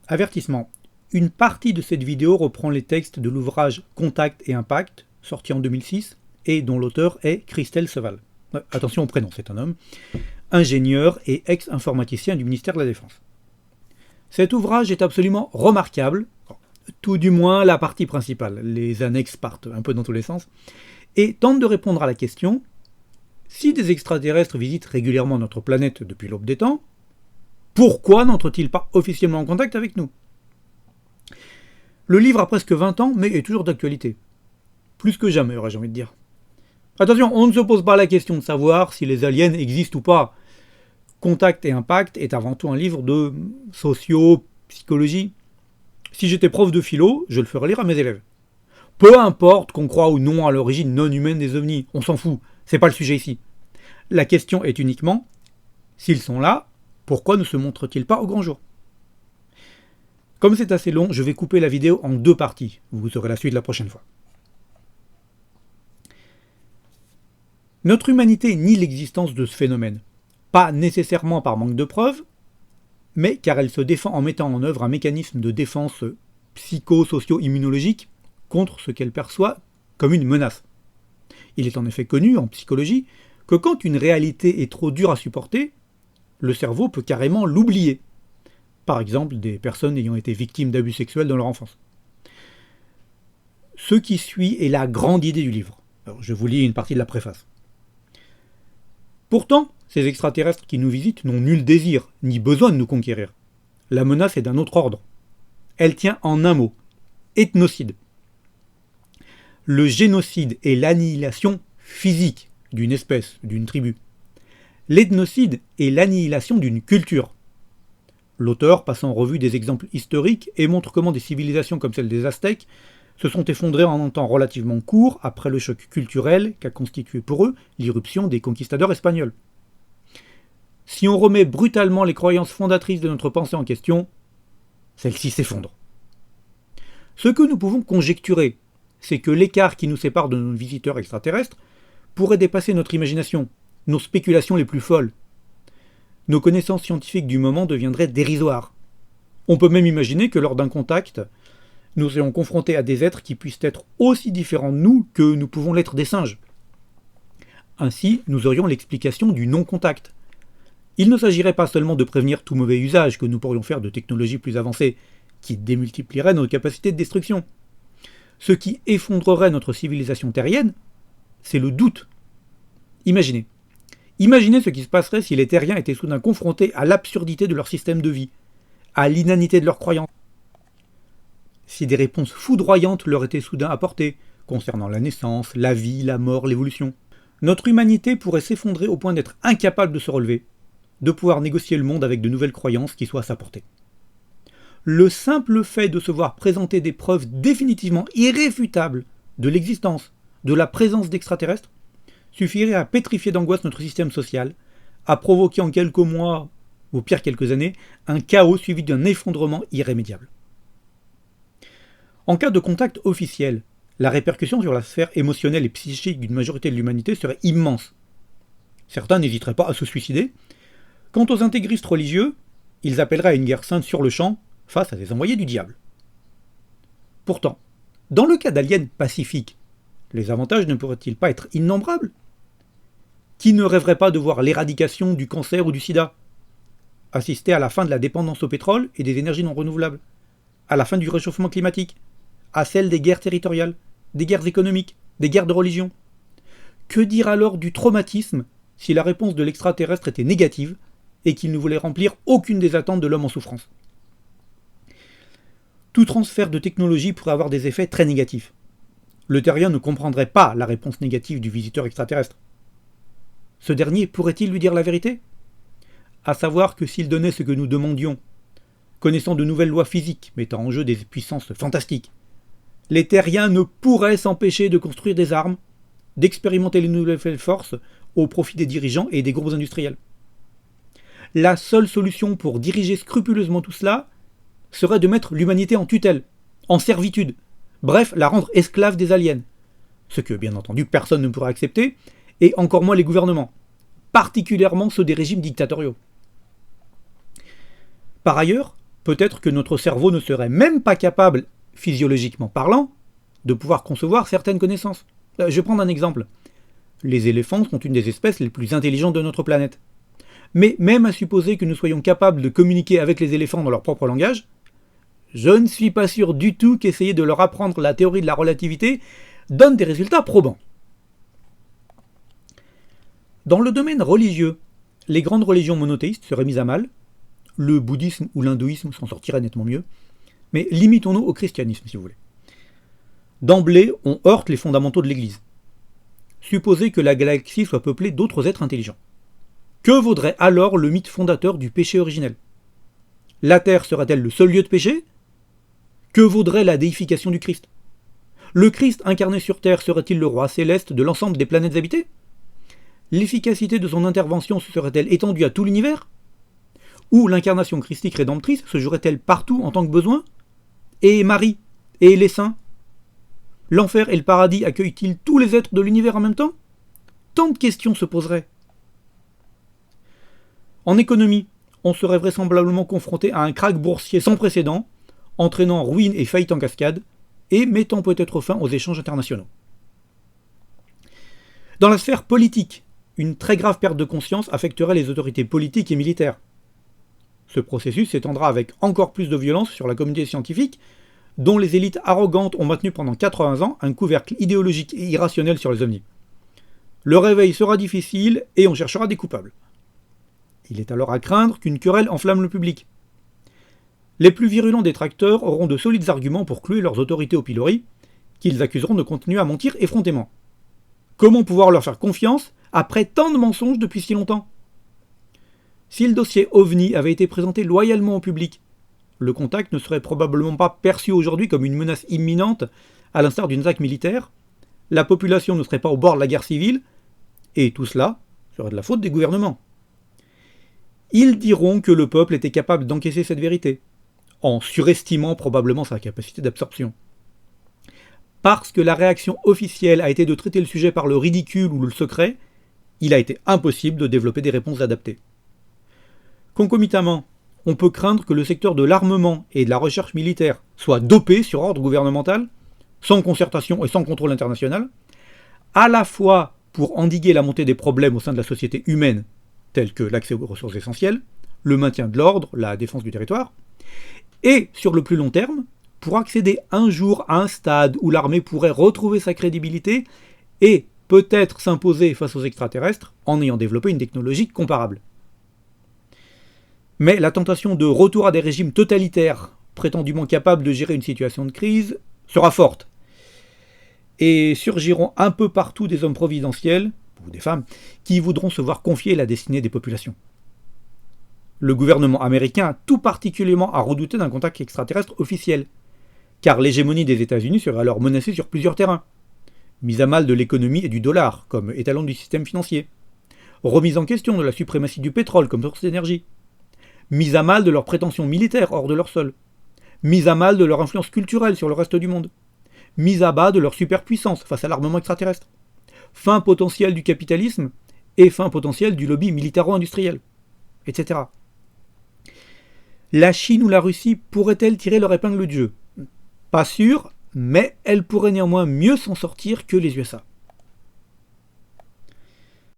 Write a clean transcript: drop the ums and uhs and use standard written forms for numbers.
Avertissement. Une partie de cette vidéo reprend les textes de l'ouvrage Contact et Impact, sorti en 2006, et dont l'auteur est Christelle Seval. Attention au prénom, c'est un homme. Ingénieur et ex-informaticien du ministère de la Défense. Cet ouvrage est absolument remarquable, tout du moins la partie principale, les annexes partent un peu dans tous les sens, et tente de répondre à la question: si des extraterrestres visitent régulièrement notre planète depuis l'aube des temps, pourquoi n'entrent-ils pas officiellement en contact avec nous? Le livre a presque 20 ans, mais est toujours d'actualité. Plus que jamais, aurais-je envie de dire. Attention, on ne se pose pas la question de savoir si les aliens existent ou pas. Contact et Impact est avant tout un livre de socio-psychologie. Si j'étais prof de philo, je le ferais lire à mes élèves. Peu importe qu'on croit ou non à l'origine non humaine des ovnis, on s'en fout, c'est pas le sujet ici. La question est uniquement, s'ils sont là, pourquoi ne se montrent-ils pas au grand jour? Comme c'est assez long, je vais couper la vidéo en 2 parties. Vous aurez la suite la prochaine fois. Notre humanité nie l'existence de ce phénomène. Pas nécessairement par manque de preuves, mais car elle se défend en mettant en œuvre un mécanisme de défense psycho-socio-immunologique contre ce qu'elle perçoit comme une menace. Il est en effet connu, en psychologie, que quand une réalité est trop dure à supporter, le cerveau peut carrément l'oublier. Par exemple, des personnes ayant été victimes d'abus sexuels dans leur enfance. Ce qui suit est la grande idée du livre. Alors, je vous lis une partie de la préface. Pourtant, ces extraterrestres qui nous visitent n'ont nul désir, ni besoin de nous conquérir. La menace est d'un autre ordre. Elle tient en un mot: ethnocide. Le génocide est l'annihilation physique d'une espèce, d'une tribu. L'ethnocide est l'annihilation d'une culture. L'auteur passe en revue des exemples historiques et montre comment des civilisations comme celle des Aztèques se sont effondrées en un temps relativement court après le choc culturel qu'a constitué pour eux l'irruption des conquistadors espagnols. Si on remet brutalement les croyances fondatrices de notre pensée en question, celles-ci s'effondrent. Ce que nous pouvons conjecturer, c'est que l'écart qui nous sépare de nos visiteurs extraterrestres pourrait dépasser notre imagination, nos spéculations les plus folles. Nos connaissances scientifiques du moment deviendraient dérisoires. On peut même imaginer que lors d'un contact, nous serons confrontés à des êtres qui puissent être aussi différents de nous que nous pouvons l'être des singes. Ainsi, nous aurions l'explication du non-contact. Il ne s'agirait pas seulement de prévenir tout mauvais usage que nous pourrions faire de technologies plus avancées, qui démultiplieraient nos capacités de destruction. Ce qui effondrerait notre civilisation terrienne, c'est le doute. Imaginez ce qui se passerait si les terriens étaient soudain confrontés à l'absurdité de leur système de vie, à l'inanité de leurs croyances. Si des réponses foudroyantes leur étaient soudain apportées, concernant la naissance, la vie, la mort, l'évolution, notre humanité pourrait s'effondrer au point d'être incapable de se relever, de pouvoir négocier le monde avec de nouvelles croyances qui soient à sa portée. Le simple fait de se voir présenter des preuves définitivement irréfutables de l'existence, de la présence d'extraterrestres, suffirait à pétrifier d'angoisse notre système social, à provoquer en quelques mois, ou pire quelques années, un chaos suivi d'un effondrement irrémédiable. En cas de contact officiel, la répercussion sur la sphère émotionnelle et psychique d'une majorité de l'humanité serait immense. Certains n'hésiteraient pas à se suicider. Quant aux intégristes religieux, ils appelleraient à une guerre sainte sur le champ, face à des envoyés du diable. Pourtant, dans le cas d'aliens pacifiques, les avantages ne pourraient-ils pas être innombrables? Qui ne rêverait pas de voir l'éradication du cancer ou du sida? Assister à la fin de la dépendance au pétrole et des énergies non renouvelables? À la fin du réchauffement climatique? À celle des guerres territoriales, des guerres économiques, des guerres de religion? Que dire alors du traumatisme si la réponse de l'extraterrestre était négative et qu'il ne voulait remplir aucune des attentes de l'homme en souffrance? Tout transfert de technologie pourrait avoir des effets très négatifs. Le terrien ne comprendrait pas la réponse négative du visiteur extraterrestre. Ce dernier pourrait-il lui dire la vérité? À savoir que s'il donnait ce que nous demandions, connaissant de nouvelles lois physiques mettant en jeu des puissances fantastiques, les terriens ne pourraient s'empêcher de construire des armes, d'expérimenter les nouvelles forces au profit des dirigeants et des groupes industriels. La seule solution pour diriger scrupuleusement tout cela serait de mettre l'humanité en tutelle, en servitude, bref, la rendre esclave des aliens, ce que bien entendu personne ne pourrait accepter, et encore moins les gouvernements, particulièrement ceux des régimes dictatoriaux. Par ailleurs, peut-être que notre cerveau ne serait même pas capable, physiologiquement parlant, de pouvoir concevoir certaines connaissances. Je vais prendre un exemple. Les éléphants sont une des espèces les plus intelligentes de notre planète. Mais même à supposer que nous soyons capables de communiquer avec les éléphants dans leur propre langage, je ne suis pas sûr du tout qu'essayer de leur apprendre la théorie de la relativité donne des résultats probants. Dans le domaine religieux, les grandes religions monothéistes seraient mises à mal, le bouddhisme ou l'hindouisme s'en sortiraient nettement mieux, mais limitons-nous au christianisme si vous voulez. D'emblée, on heurte les fondamentaux de l'Église. Supposez que la galaxie soit peuplée d'autres êtres intelligents. Que vaudrait alors le mythe fondateur du péché originel? La Terre serait-elle le seul lieu de péché? Que vaudrait la déification du Christ? Le Christ incarné sur Terre serait-il le roi céleste de l'ensemble des planètes habitées? L'efficacité de son intervention se serait-elle étendue à tout l'univers? Ou l'incarnation christique rédemptrice se jouerait-elle partout en tant que besoin? Et Marie? Et les saints? L'enfer et le paradis accueillent-ils tous les êtres de l'univers en même temps? Tant de questions se poseraient. En économie, on serait vraisemblablement confronté à un krach boursier sans précédent, entraînant ruine et faillite en cascade, et mettant peut-être fin aux échanges internationaux. Dans la sphère politique, une très grave perte de conscience affecterait les autorités politiques et militaires. Ce processus s'étendra avec encore plus de violence sur la communauté scientifique, dont les élites arrogantes ont maintenu pendant 80 ans un couvercle idéologique et irrationnel sur les ovnis. Le réveil sera difficile et on cherchera des coupables. Il est alors à craindre qu'une querelle enflamme le public. Les plus virulents détracteurs auront de solides arguments pour clouer leurs autorités au pilori, qu'ils accuseront de continuer à mentir effrontément. Comment pouvoir leur faire confiance après tant de mensonges depuis si longtemps? Si le dossier OVNI avait été présenté loyalement au public, le contact ne serait probablement pas perçu aujourd'hui comme une menace imminente, à l'instar d'une attaque militaire, la population ne serait pas au bord de la guerre civile, et tout cela serait de la faute des gouvernements. Ils diront que le peuple était capable d'encaisser cette vérité, en surestimant probablement sa capacité d'absorption. Parce que la réaction officielle a été de traiter le sujet par le ridicule ou le secret, il a été impossible de développer des réponses adaptées. Concomitamment, on peut craindre que le secteur de l'armement et de la recherche militaire soit dopé sur ordre gouvernemental, sans concertation et sans contrôle international, à la fois pour endiguer la montée des problèmes au sein de la société humaine, tels que l'accès aux ressources essentielles, le maintien de l'ordre, la défense du territoire, et sur le plus long terme, pour accéder un jour à un stade où l'armée pourrait retrouver sa crédibilité et peut-être s'imposer face aux extraterrestres en ayant développé une technologie comparable. Mais la tentation de retour à des régimes totalitaires, prétendument capables de gérer une situation de crise, sera forte. Et surgiront un peu partout des hommes providentiels, ou des femmes, qui voudront se voir confier la destinée des populations. Le gouvernement américain a tout particulièrement à redouter d'un contact extraterrestre officiel, car l'hégémonie des États-Unis serait alors menacée sur plusieurs terrains. Mise à mal de l'économie et du dollar, comme étalon du système financier. Remise en question de la suprématie du pétrole comme source d'énergie. Mise à mal de leurs prétentions militaires hors de leur sol. Mise à mal de leur influence culturelle sur le reste du monde. Mise à bas de leur superpuissance face à l'armement extraterrestre. Fin potentielle du capitalisme et fin potentielle du lobby militaro-industriel, etc. La Chine ou la Russie pourraient-elles tirer leur épingle du jeu? Pas sûr, mais elles pourraient néanmoins mieux s'en sortir que les USA.